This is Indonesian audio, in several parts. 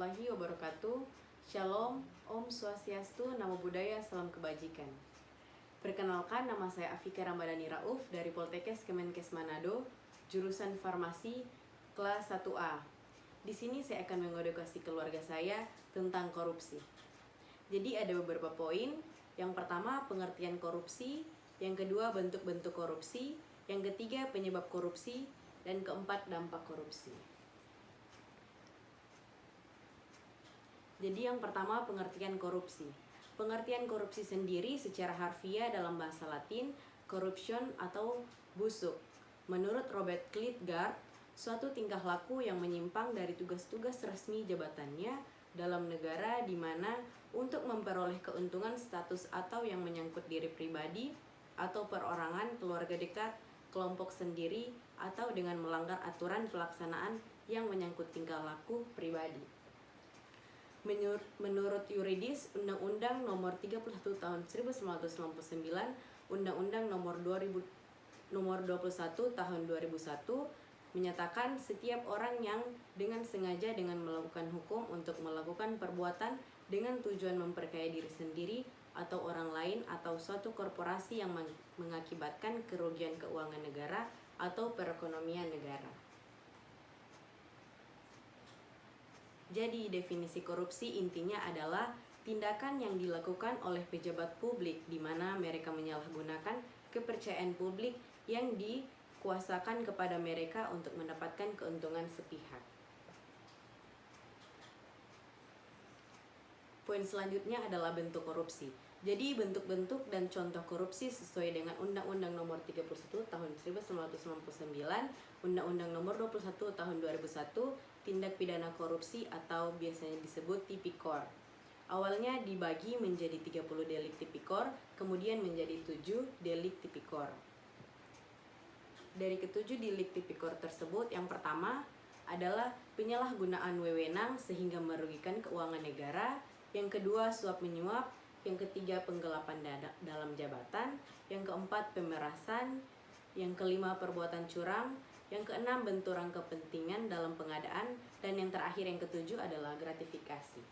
warahmatullahi wabarakatuh. Shalom, Om Swastiastu, Namo Buddhaya, Salam Kebajikan. Perkenalkan, nama saya Afika Ramadhani Rauf dari Poltekkes Kemenkes Manado, jurusan Farmasi kelas 1A. Di sini saya akan mengedukasi keluarga saya tentang korupsi. Jadi ada beberapa poin. Yang pertama, pengertian korupsi. Yang kedua, bentuk-bentuk korupsi. Yang ketiga, penyebab korupsi. Dan keempat, dampak korupsi. Jadi yang pertama, pengertian korupsi. Pengertian korupsi sendiri secara harfiah dalam bahasa Latin, corruption atau busuk. Menurut Robert Klitgaard, suatu tingkah laku yang menyimpang dari tugas-tugas resmi jabatannya dalam negara di mana untuk memperoleh keuntungan status atau yang menyangkut diri pribadi atau perorangan, keluarga dekat, kelompok sendiri, atau dengan melanggar aturan pelaksanaan yang menyangkut tingkah laku pribadi. Menurut yuridis, Undang-Undang Nomor 31 Tahun 1999, Undang-Undang Nomor 21 Tahun 2001 menyatakan setiap orang yang dengan sengaja dengan melakukan hukum untuk melakukan perbuatan dengan tujuan memperkaya diri sendiri atau orang lain atau suatu korporasi yang mengakibatkan kerugian keuangan negara atau perekonomian negara. Jadi definisi korupsi intinya adalah tindakan yang dilakukan oleh pejabat publik di mana mereka menyalahgunakan kepercayaan publik yang dikuasakan kepada mereka untuk mendapatkan keuntungan sepihak. Poin selanjutnya adalah bentuk korupsi. Jadi bentuk-bentuk dan contoh korupsi sesuai dengan Undang-Undang Nomor 31 Tahun 1999, Undang-Undang Nomor 21 Tahun 2001, tindak pidana korupsi atau biasanya disebut tipikor. Awalnya dibagi menjadi 30 delik tipikor, kemudian menjadi 7 delik tipikor. Dari ketujuh delik tipikor tersebut, yang pertama adalah penyalahgunaan wewenang sehingga merugikan keuangan negara, yang kedua suap menyuap, yang ketiga penggelapan dalam jabatan, yang keempat pemerasan, yang kelima perbuatan curang, yang keenam benturan kepentingan dalam pengadaan, dan yang terakhir yang ketujuh adalah gratifikasi.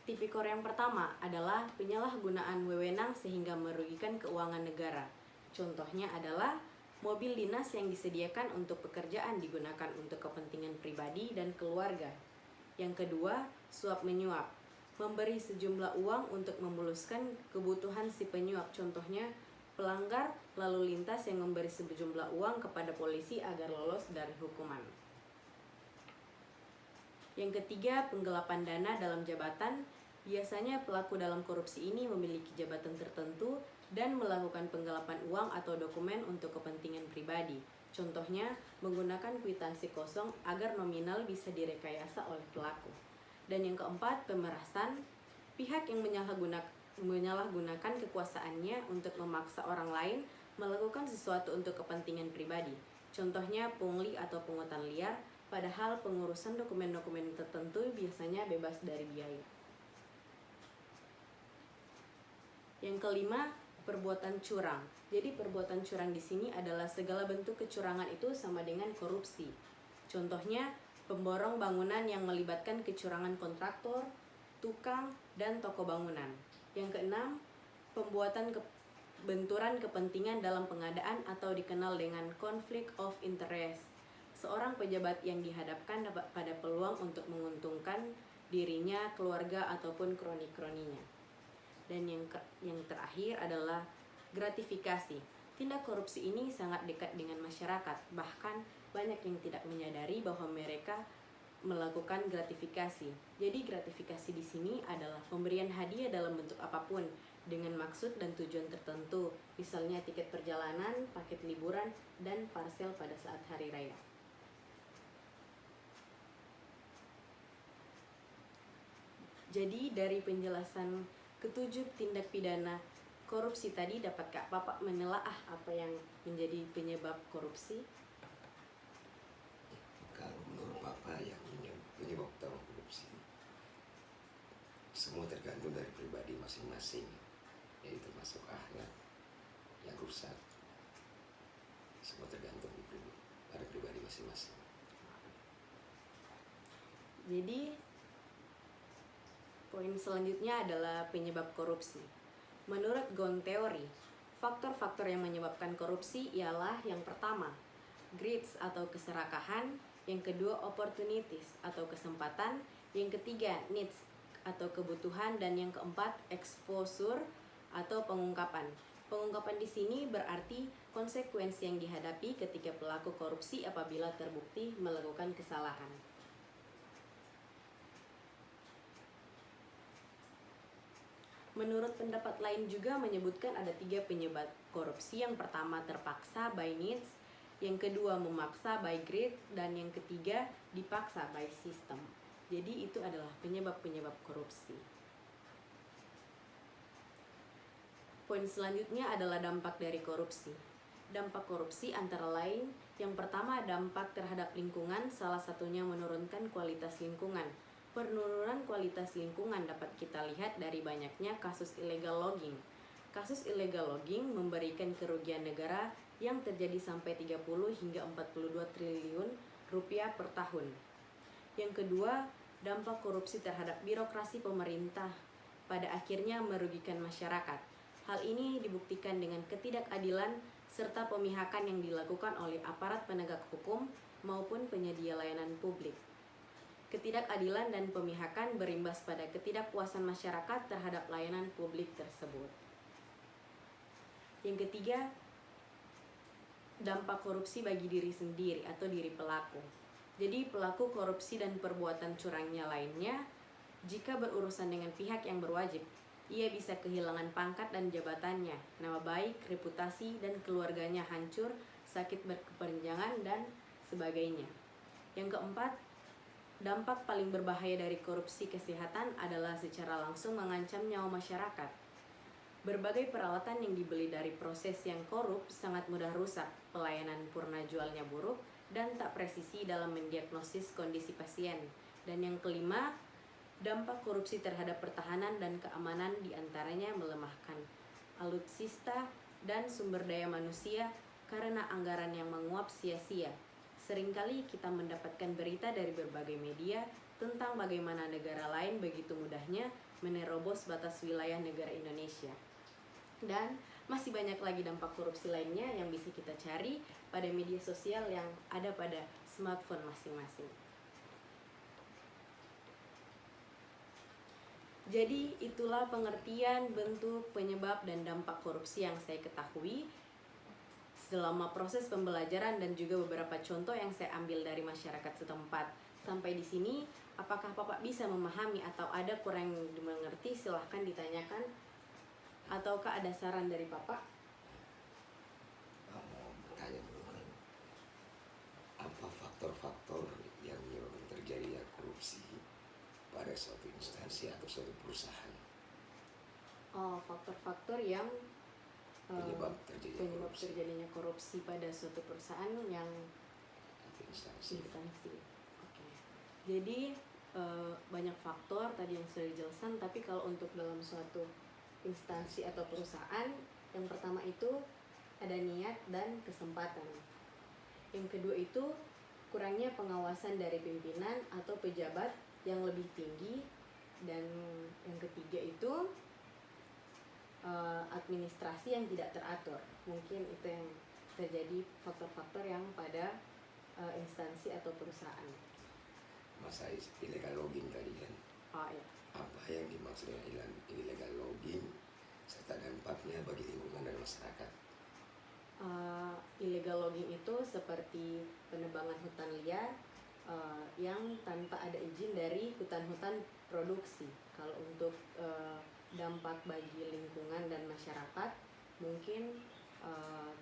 Tipikor yang pertama adalah penyalahgunaan wewenang sehingga merugikan keuangan negara. Contohnya adalah mobil dinas yang disediakan untuk pekerjaan digunakan untuk kepentingan pribadi dan keluarga. Yang kedua, suap menyuap. Memberi sejumlah uang untuk memuluskan kebutuhan si penyuap. Contohnya, pelanggar lalu lintas yang memberi sejumlah uang kepada polisi agar lolos dari hukuman. Yang ketiga, penggelapan dana dalam jabatan. Biasanya pelaku dalam korupsi ini memiliki jabatan tertentu dan melakukan penggelapan uang atau dokumen untuk kepentingan pribadi. Contohnya, menggunakan kwitansi kosong agar nominal bisa direkayasa oleh pelaku. Dan yang keempat, pemerasan. Pihak yang menyalahgunakan kekuasaannya untuk memaksa orang lain melakukan sesuatu untuk kepentingan pribadi. Contohnya, pungli atau pungutan liar, padahal pengurusan dokumen-dokumen tertentu biasanya bebas dari biaya. Yang kelima, perbuatan curang. Jadi perbuatan curang di sini adalah segala bentuk kecurangan itu sama dengan korupsi. Contohnya, pemborong bangunan yang melibatkan kecurangan kontraktor, tukang, dan toko bangunan. Yang keenam, pembuatan benturan kepentingan dalam pengadaan atau dikenal dengan conflict of interest. Seorang pejabat yang dihadapkan pada peluang untuk menguntungkan dirinya, keluarga, ataupun kroni-kroninya. Dan yang terakhir adalah gratifikasi. Tindak korupsi ini sangat dekat dengan masyarakat, bahkan banyak yang tidak menyadari bahwa mereka melakukan gratifikasi. Jadi gratifikasi di sini adalah pemberian hadiah dalam bentuk apapun dengan maksud dan tujuan tertentu, misalnya tiket perjalanan, paket liburan, dan parsel pada saat hari raya. Jadi dari penjelasan ketujuh tindak pidana korupsi tadi, dapatkah Bapak menelaah apa yang menjadi penyebab korupsi? Kalau menurut Bapak yang penyebab utama korupsi semua tergantung dari pribadi masing-masing, yaitu termasuk akhlak yang rusak. Semua tergantung pada pribadi masing-masing. Jadi poin selanjutnya adalah penyebab korupsi. Menurut Ghosn Theory, faktor-faktor yang menyebabkan korupsi ialah yang pertama, greeds atau keserakahan, yang kedua opportunities atau kesempatan, yang ketiga needs atau kebutuhan, dan yang keempat exposure atau pengungkapan. Pengungkapan di sini berarti konsekuensi yang dihadapi ketika pelaku korupsi apabila terbukti melakukan kesalahan. Menurut pendapat lain juga menyebutkan ada 3 penyebab korupsi. Yang pertama terpaksa by needs, yang kedua memaksa by greed, dan yang ketiga dipaksa by system. Jadi itu adalah penyebab-penyebab korupsi. Poin selanjutnya adalah dampak dari korupsi. Dampak korupsi antara lain, yang pertama dampak terhadap lingkungan, salah satunya menurunkan kualitas lingkungan. Penurunan kualitas lingkungan dapat kita lihat dari banyaknya kasus illegal logging. Kasus illegal logging memberikan kerugian negara yang terjadi sampai 30 hingga 42 triliun rupiah per tahun. Yang kedua, dampak korupsi terhadap birokrasi pemerintah pada akhirnya merugikan masyarakat. Hal ini dibuktikan dengan ketidakadilan serta pemihakan yang dilakukan oleh aparat penegak hukum maupun penyedia layanan publik. Ketidakadilan dan pemihakan berimbas pada ketidakpuasan masyarakat terhadap layanan publik tersebut. Yang ketiga, dampak korupsi bagi diri sendiri atau diri pelaku. Jadi pelaku korupsi dan perbuatan curangnya lainnya, jika berurusan dengan pihak yang berwajib, ia bisa kehilangan pangkat dan jabatannya, nama baik, reputasi, dan keluarganya hancur, sakit berkepanjangan, dan sebagainya. Yang keempat, dampak paling berbahaya dari korupsi kesehatan adalah secara langsung mengancam nyawa masyarakat. Berbagai peralatan yang dibeli dari proses yang korup sangat mudah rusak, pelayanan purna jualnya buruk, dan tak presisi dalam mendiagnosis kondisi pasien. Dan yang kelima, dampak korupsi terhadap pertahanan dan keamanan diantaranya melemahkan alutsista dan sumber daya manusia karena anggaran yang menguap sia-sia. Seringkali kita mendapatkan berita dari berbagai media tentang bagaimana negara lain begitu mudahnya menerobos batas wilayah negara Indonesia. Dan masih banyak lagi dampak korupsi lainnya yang bisa kita cari pada media sosial yang ada pada smartphone masing-masing. Jadi itulah pengertian, bentuk, penyebab, dan dampak korupsi yang saya ketahui selama proses pembelajaran dan juga beberapa contoh yang saya ambil dari masyarakat setempat. Sampai di sini, apakah Bapak bisa memahami atau ada kurang dimengerti? Silahkan ditanyakan. Ataukah ada saran dari Bapak? Mau bertanya dulu kan, apa faktor-faktor yang menyebabkan terjadinya korupsi pada suatu instansi atau suatu perusahaan? Oh, faktor-faktor yang Penyebab terjadinya korupsi pada suatu perusahaan yang atau instansi. Oke. Jadi banyak faktor tadi yang sudah dijelaskan, tapi kalau untuk dalam suatu instansi atau perusahaan, yang pertama itu ada niat dan kesempatan. Yang kedua itu kurangnya pengawasan dari pimpinan atau pejabat yang lebih tinggi, dan yang ketiga itu administrasi yang tidak teratur. Mungkin itu yang terjadi faktor-faktor yang pada instansi atau perusahaan. Masa illegal logging tadi kan, Oh iya. apa yang dimaksud dengan illegal logging serta dampaknya bagi lingkungan dan masyarakat? Illegal logging itu seperti penebangan hutan liar yang tanpa ada izin dari hutan-hutan produksi. Kalau untuk dampak bagi lingkungan dan masyarakat, mungkin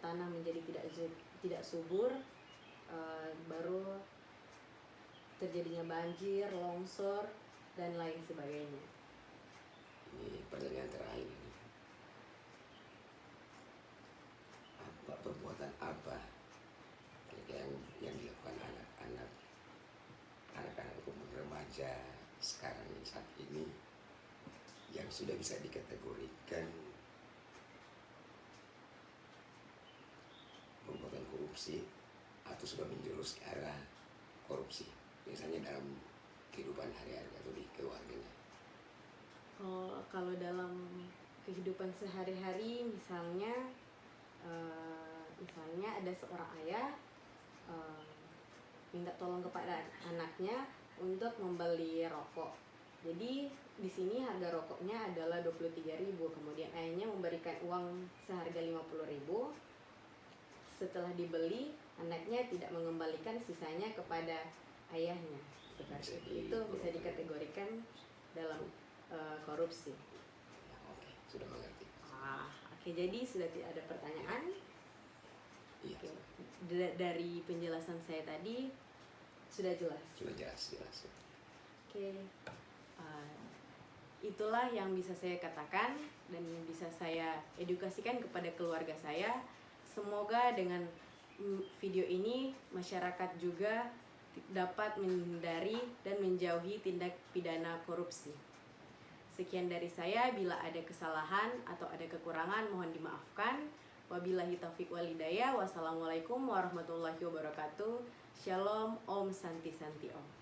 tanah menjadi tidak subur, baru terjadinya banjir, longsor, dan lain sebagainya. Ini pertanyaan terakhir ini. Apa perbuatan apa yang dilakukan anak-anak remaja sekarang saat ini yang sudah bisa dikategorikan perbuatan korupsi atau sudah menjurus ke arah korupsi, misalnya dalam kehidupan hari-hari atau di keluarganya? Kalau dalam kehidupan sehari-hari misalnya ada seorang ayah minta tolong kepada anaknya untuk membeli rokok. Jadi di sini harga rokoknya adalah 23.000, kemudian ayahnya memberikan uang seharga 50.000. Setelah dibeli, anaknya tidak mengembalikan sisanya kepada ayahnya. Seperti itu bisa dikategorikan dalam korupsi. Ya, oke, sudah mengerti. Oke, jadi sudah tidak ada pertanyaan. Iya, Oke. Dari penjelasan saya tadi sudah jelas. sudah jelas. Oke, itulah yang bisa saya katakan dan bisa saya edukasikan kepada keluarga saya. Semoga dengan video ini masyarakat juga dapat menghindari dan menjauhi tindak pidana korupsi. Sekian dari saya, bila ada kesalahan atau ada kekurangan mohon dimaafkan. Wabillahi taufiq wal hidayah. Wassalamualaikum warahmatullahi wabarakatuh. Shalom, Om Santi Santi Om.